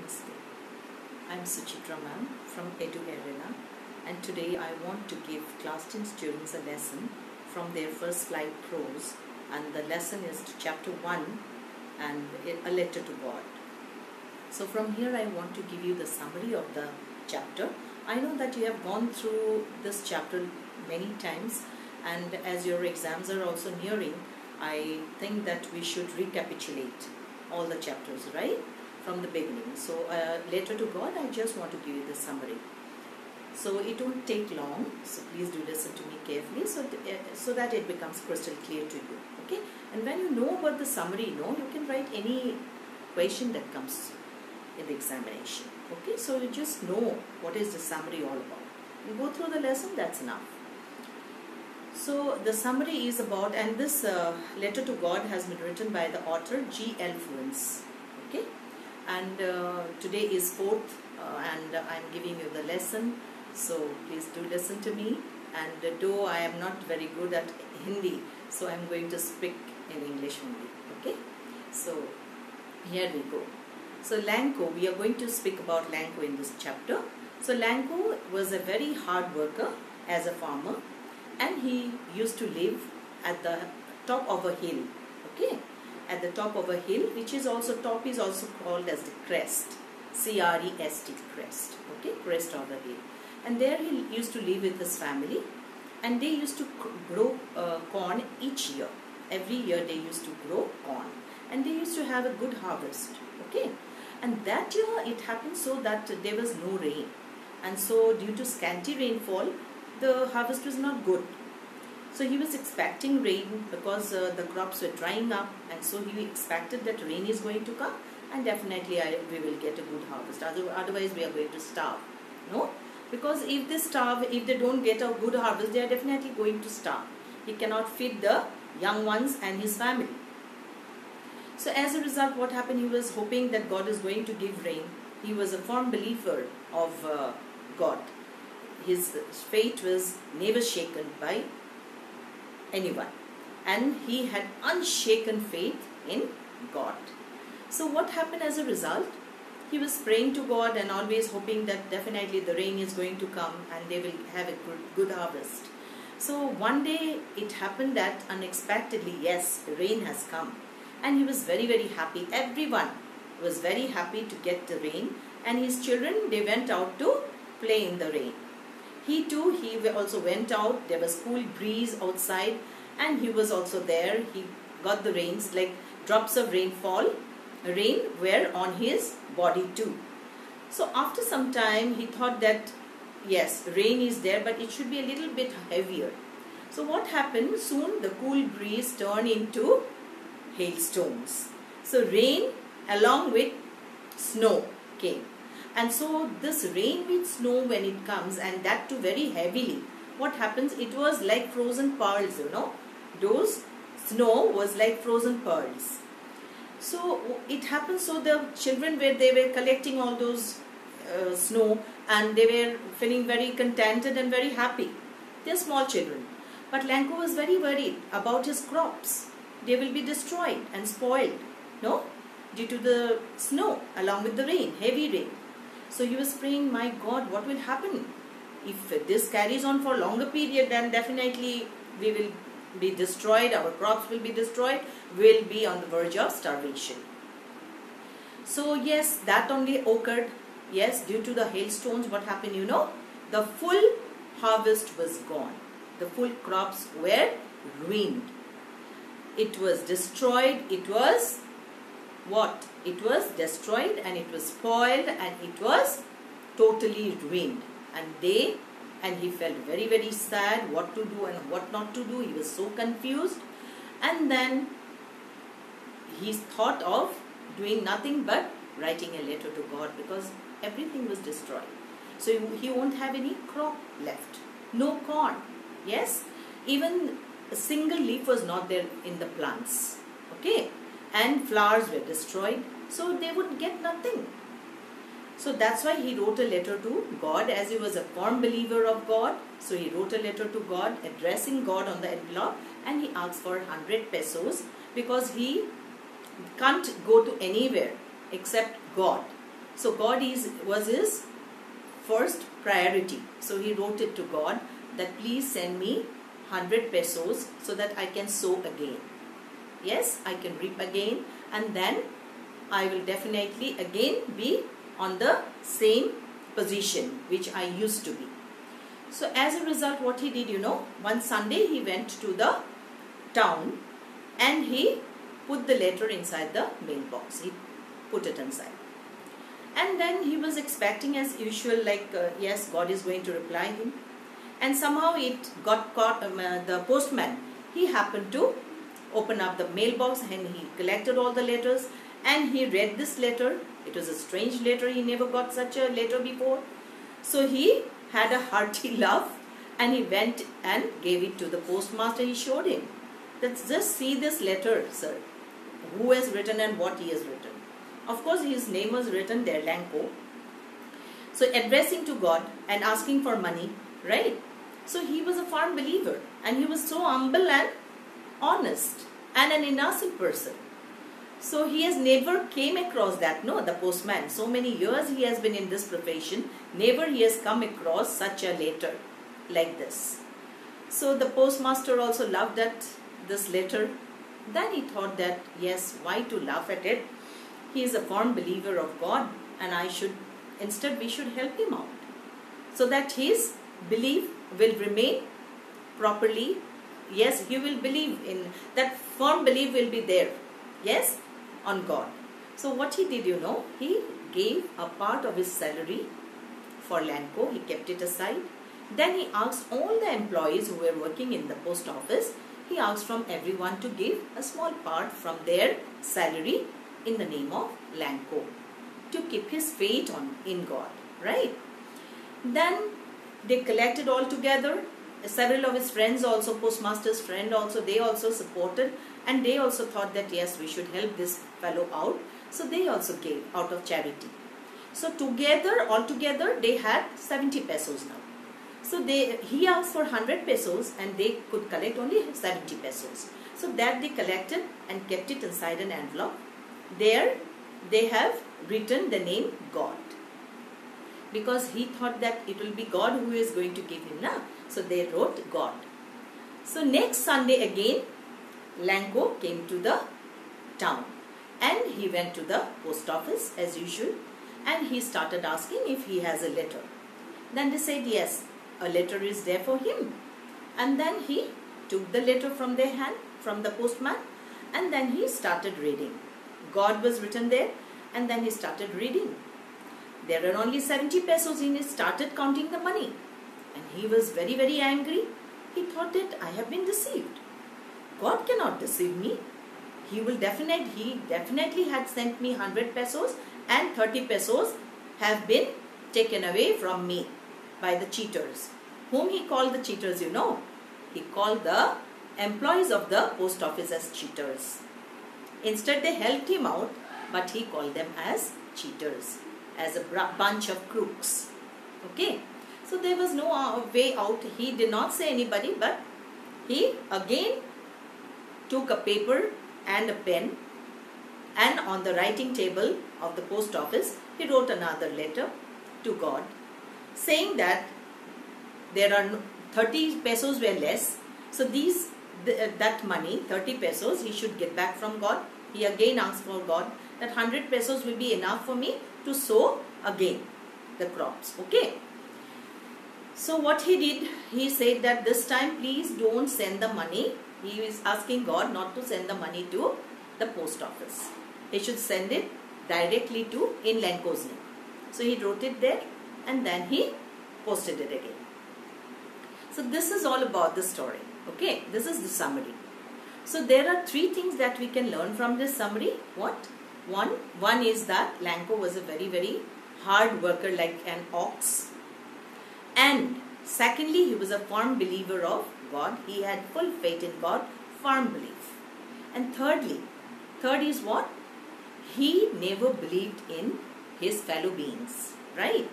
Namaste. I am Suchitra ma'am from Edu Arena, and today I want to give class 10 students a lesson from their first slide prose, and the lesson is chapter 1 and a letter to God. So from here I want to give you the summary of the chapter. I know that you have gone through this chapter many times, and as your exams are also nearing, I think that we should recapitulate all the chapters, right, from the beginning. So letter to God, I just want to give you the summary. So it won't take long, so please do listen to me carefully so that it becomes crystal clear to you. Okay, and when you know about the summary, you can write any question that comes in the examination. Okay, so you just know what is the summary all about. You go through the lesson, that's enough. So the summary is about, and this letter to God has been written by the author G.L. Fruins. Okay, and today is 4th and I am giving you the lesson, so please do listen to me. And though I am not very good at Hindi, so I am going to speak in English only. Okay, so here we go. So Lanco, we are going to speak about Lanco in this chapter. So Lanco was a very hard worker as a farmer, and he used to live at the top of a hill. Okay, at the top of a hill, which is also, top is also called as the crest, C-R-E-S-T, crest. Okay, crest of the hill. And there he used to live with his family, and they used to grow corn each year. Every year they used to grow corn, and they used to have a good harvest. Okay, and that year it happened so that there was no rain, and so due to scanty rainfall, the harvest was not good. So he was expecting rain because the crops were drying up, and so he expected that rain is going to come, and definitely we will get a good harvest. Otherwise we are going to starve. No, because if they starve, if they don't get a good harvest, they are definitely going to starve. He cannot feed the young ones and his family. So as a result, what happened, he was hoping that God is going to give rain. He was a firm believer of God. His faith was never shaken by anyone, and he had unshaken faith in God. So what happened as a result? He was praying to God and always hoping that definitely the rain is going to come and they will have a good harvest. So one day it happened that unexpectedly, yes, the rain has come, and he was very, very happy. Everyone was very happy to get the rain, and his children, they went out to play in the rain. He too, he also went out. There was cool breeze outside, and he was also there. He got the rains, like drops of rain were on his body too. So after some time, he thought that yes, rain is there, but it should be a little bit heavier. So what happened? Soon the cool breeze turned into hailstones. So rain along with snow came. And so this rain with snow, when it comes, and that too very heavily, what happens? It was like frozen pearls, Those snow was like frozen pearls. So it happened, so the children, they were collecting all those snow, and they were feeling very contented and very happy. They are small children. But Lanco was very worried about his crops. They will be destroyed and spoiled, due to the snow along with the rain, heavy rain. So he was praying, my God, what will happen? If this carries on for a longer period, then definitely we will be destroyed, our crops will be destroyed, we will be on the verge of starvation. So yes, that only occurred. Yes, due to the hailstones, what happened, the full harvest was gone. The full crops were ruined. It was destroyed. It was what? It was destroyed, and it was spoiled, and it was totally ruined. And he felt very, very sad what to do and what not to do. He was so confused. And then he thought of doing nothing but writing a letter to God, because everything was destroyed. So he won't have any crop left. No corn. Yes, even a single leaf was not there in the plants. Okay, and flowers were destroyed, so they would get nothing. So that's why he wrote a letter to God, as he was a firm believer of God. So he wrote a letter to God, addressing God on the envelope, and he asked for 100 pesos because he can't go to anywhere except God. So God was his first priority. So he wrote it to God that please send me 100 pesos so that I can sow again. Yes, I can reap again, and then I will definitely again be on the same position which I used to be. So as a result, what he did, one Sunday he went to the town and he put the letter inside the mailbox. He put it inside. And then he was expecting as usual, like, yes, God is going to reply him. And somehow it got caught, the postman, he happened to open up the mailbox and he collected all the letters and he read this letter. It was a strange letter. He never got such a letter before. So he had a hearty laugh and he went and gave it to the postmaster. He showed him. Let's just see this letter, sir. Who has written and what he has written. Of course, his name was written there, Lanko. So addressing to God and asking for money, right? So he was a firm believer and he was so humble and honest and an innocent person. So he has never came across that, no, the postman. So many years he has been in this profession, never he has come across such a letter like this. So the postmaster also laughed at this letter. Then he thought that, yes, why to laugh at it? He is a firm believer of God and instead we should help him out so that his belief will remain properly. Yes, he will believe in that, firm belief will be there. Yes, on God. So what he did, he gave a part of his salary for Lanko. He kept it aside. Then he asked all the employees who were working in the post office, he asked from everyone to give a small part from their salary in the name of Lanko to keep his faith in God, right? Then they collected all together. Several of his friends also, postmaster's friend also, they also supported and they also thought that yes, we should help this fellow out. So they also gave out of charity. So altogether they had 70 pesos now. So he asked for 100 pesos and they could collect only 70 pesos. So that they collected and kept it inside an envelope. There they have written the name God. Because he thought that it will be God who is going to give him now. So they wrote God. So next Sunday again, Lanko came to the town and he went to the post office as usual and he started asking if he has a letter. Then they said yes, a letter is there for him. And then he took the letter from their hand, from the postman, and then he started reading. God was written there and then he started reading. There are only 70 pesos and he started counting the money. And he was very, very angry. He thought that I have been deceived. God cannot deceive me. He definitely had sent me 100 pesos and 30 pesos have been taken away from me by the cheaters. Whom he called the cheaters, He called the employees of the post office as cheaters. Instead they helped him out, but he called them as cheaters, as a bunch of crooks. Okay. So there was no way out. He did not say anybody, but he again took a paper and a pen and on the writing table of the post office, he wrote another letter to God saying that there are 30 pesos were less. So that money, 30 pesos, he should get back from God. He again asked for God that 100 pesos will be enough for me to sow again the crops. Okay. So what he did, he said that this time please don't send the money. He is asking God not to send the money to the post office. He should send it directly to in Lanko's name. So he wrote it there and then he posted it again. So this is all about the story. Okay, this is the summary. So there are three things that we can learn from this summary. What? One is that Lanko was a very, very hard worker like an ox. And secondly, he was a firm believer of God. He had full faith in God, firm belief. And third is what? He never believed in his fellow beings, right?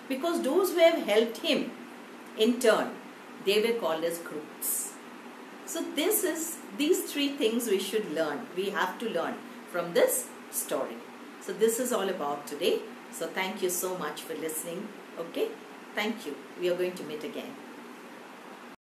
Because those who have helped him in turn, they were called as crooks. So these three things we should learn. We have to learn from this story. So this is all about today. So thank you so much for listening. Okay, thank you. We are going to meet again.